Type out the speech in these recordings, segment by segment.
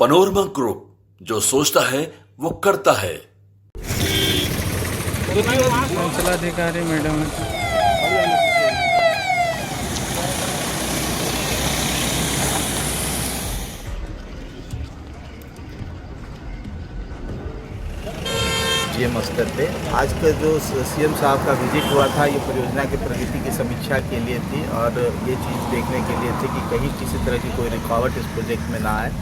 Panorama group, जो सोचता है वो करता है। अंचलाधिकारी मैडम सीएम स्तर पे आज का जो सीएम साहब का विजिट हुआ था, ये परियोजना की प्रगति की समीक्षा के लिए थी और ये चीज़ देखने के लिए थी कि कहीं किसी तरह की कोई रुकावट इस प्रोजेक्ट में ना आए,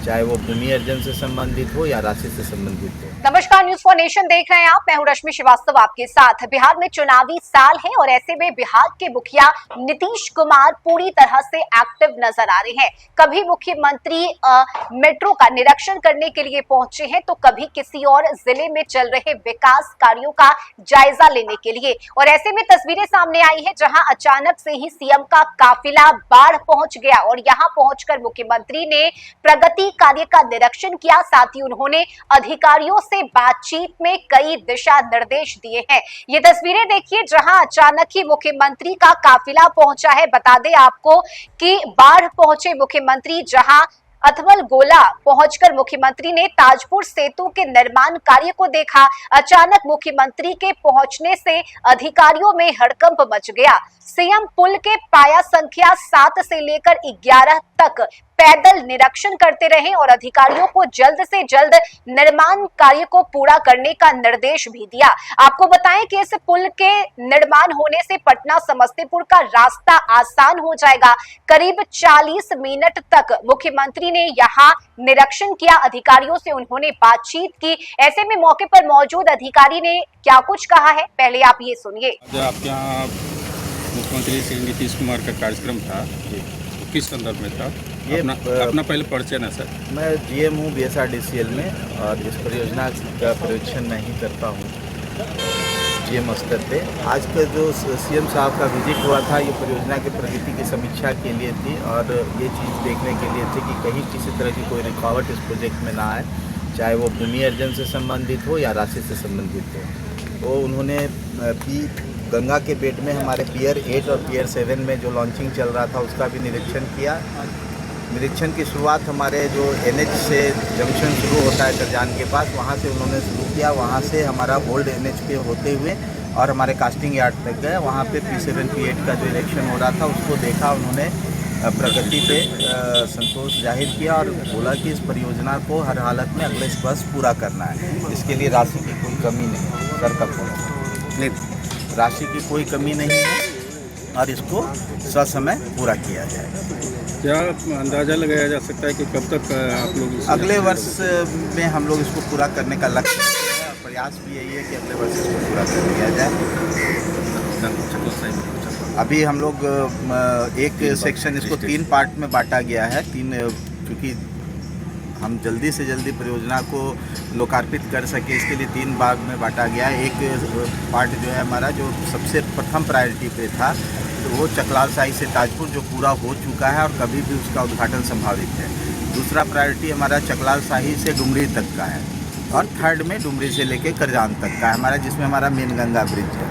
चाहे वो भूमि अर्जन से संबंधित हो या राशि से संबंधित हो। नमस्कार, न्यूज फॉर नेशन देख रहे हैं आप। मैं हूं रश्मि श्रीवास्तव आपके साथ। बिहार में चुनावी साल है और ऐसे में बिहार के मुखिया नीतीश कुमार पूरी तरह से एक्टिव नजर आ रहे हैं। कभी मुख्यमंत्री मेट्रो का निरीक्षण करने के लिए पहुंचे हैं तो कभी किसी और जिले में चल रहे विकास कार्यों का जायजा लेने के लिए। और ऐसे में तस्वीरें सामने आई है जहां अचानक से ही सीएम का काफिला बाढ़ पहुंच गया और यहां पहुंचकर मुख्यमंत्री ने प्रगति कार्य का निरीक्षण किया। साथ ही उन्होंने अधिकारियों से बातचीत में कई दिशा निर्देश दिए हैं। ये तस्वीरें देखिए जहां अचानक ही मुख्यमंत्री का काफिला पहुंचा है। बता दें आपको कि बाढ़ पहुंचे मुख्यमंत्री जहां अथमल गोला पहुंचकर मुख्यमंत्री ने ताजपुर सेतु के निर्माण कार्य को देखा। अचानक मुख्यमंत्री के पहुंचने से अधिकारियों में हड़कंप मच गया। सीएम पुल के पाया संख्या 7 से लेकर 11 तक पैदल निरीक्षण करते रहे और अधिकारियों को जल्द से जल्द निर्माण कार्य को पूरा करने का निर्देश भी दिया। आपको बताएं कि इस पुल के निर्माण होने से पटना समस्तीपुर का रास्ता आसान हो जाएगा। करीब 40 मिनट तक मुख्यमंत्री ने यहां निरीक्षण किया। अधिकारियों से उन्होंने बातचीत की। ऐसे में मौके पर मौजूद अधिकारी ने क्या कुछ कहा है, पहले आप ये सुनिए। आपके यहाँ मुख्यमंत्री श्री नीतीश कुमार का कार्यक्रम था, किस संदर्भ में था? ये अपना पहले परिचय ना सर। मैं जीएम हूँ BSRDCL में और इस परियोजना का पर्यवेक्षण मैं ही करता हूँ सीएम स्तर पे। आज का जो सीएम साहब का विजिट हुआ था, ये परियोजना की प्रगति की समीक्षा के लिए थी और ये चीज़ देखने के लिए थी कि कहीं किसी तरह की कोई रुकावट इस प्रोजेक्ट में ना आए, चाहे वो भूमि अर्जन से संबंधित हो या राशि से संबंधित हो। वो उन्होंने गंगा के बेट में हमारे पियर 8 और पियर 7 में जो लॉन्चिंग चल रहा था उसका भी निरीक्षण किया। निरीक्षण की शुरुआत हमारे जो NH से जंक्शन शुरू होता है करजान के पास, वहाँ से उन्होंने शुरू किया। वहाँ से हमारा ओल्ड NH पे होते हुए और हमारे कास्टिंग यार्ड तक गए। वहाँ पे P7 P8 का जो इलेक्शन हो रहा था उसको देखा। उन्होंने प्रगति पे संतोष जाहिर किया और बोला कि इस परियोजना को हर हालत में अगले वर्ष पूरा करना है। इसके लिए राशि की कोई कमी नहीं है। सर तक नहीं, राशि की कोई कमी नहीं है और इसको ससमय पूरा किया जाएगा। क्या अंदाजा लगाया जा सकता है कि कब तक आप लोग अगले वर्ष में हम लोग इसको पूरा करने का लक्ष्य है और प्रयास भी यही है कि अगले वर्ष इसको पूरा कर लिया जाए। अभी हम लोग एक सेक्शन इसको 3 पार्ट में बांटा गया है। क्योंकि हम जल्दी से जल्दी परियोजना को लोकार्पित कर सके, इसके लिए 3 भाग में बांटा गया है। एक पार्ट जो है हमारा जो सबसे प्रथम प्रायोरिटी पे था, तो वो चकलाल साही से ताजपुर जो पूरा हो चुका है और कभी भी उसका उद्घाटन संभावित है। दूसरा प्रायोरिटी हमारा चकलाल साही से डुमरी तक का है और थर्ड में डुमरी से लेके करजान तक का है हमारा, जिसमें हमारा मेन गंगा ब्रिज है।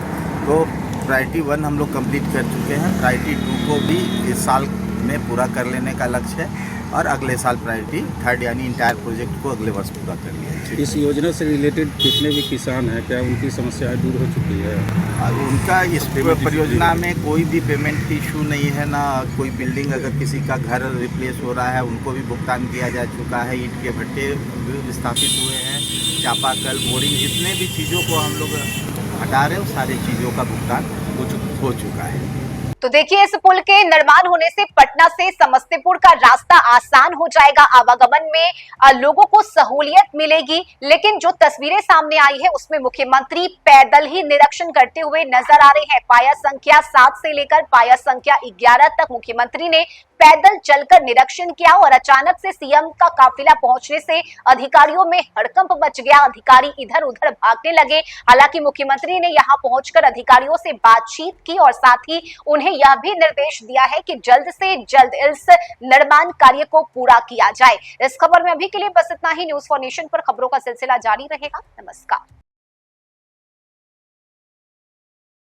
तो प्रायोरिटी 1 हम लोग कंप्लीट कर चुके हैं। प्रायोरिटी 2 को भी इस साल में पूरा कर लेने का लक्ष्य है और अगले साल प्रायोरिटी 3 यानी इंटायर प्रोजेक्ट को अगले वर्ष पूरा कर लिया है। इस योजना से रिलेटेड जितने भी किसान हैं, क्या उनकी समस्याएं दूर हो चुकी है? उनका इस परियोजना में कोई भी पेमेंट इशू नहीं है, ना कोई बिल्डिंग अगर किसी का घर रिप्लेस हो रहा है उनको भी भुगतान किया जा चुका है। ईंट के भट्टे भी स्थापित हुए हैं, चापाकल, बोरिंग, जितने भी चीज़ों को हम लोग हटा रहे हैं उस सारी चीज़ों का भुगतान हो चुका है। तो देखिए, इस पुल के निर्माण होने से पटना से समस्तीपुर का रास्ता आसान हो जाएगा। आवागमन में लोगों को सहूलियत मिलेगी। लेकिन जो तस्वीरें सामने आई है उसमें मुख्यमंत्री पैदल ही निरीक्षण करते हुए नजर आ रहे हैं। पाया संख्या 7 से लेकर पाया संख्या 11 तक मुख्यमंत्री ने पैदल चलकर निरीक्षण किया और अचानक से सीएम का काफिला पहुंचने से अधिकारियों में हड़कंप मच गया। अधिकारी इधर उधर भागने लगे। हालांकि मुख्यमंत्री ने यहां पहुंचकर अधिकारियों से बातचीत की और साथ ही उन्हें यह भी निर्देश दिया है कि जल्द से जल्द इस निर्माण कार्य को पूरा किया जाए। इस खबर में अभी के लिए बस इतना ही। न्यूज फॉर नेशन पर खबरों का सिलसिला जारी रहेगा। नमस्कार।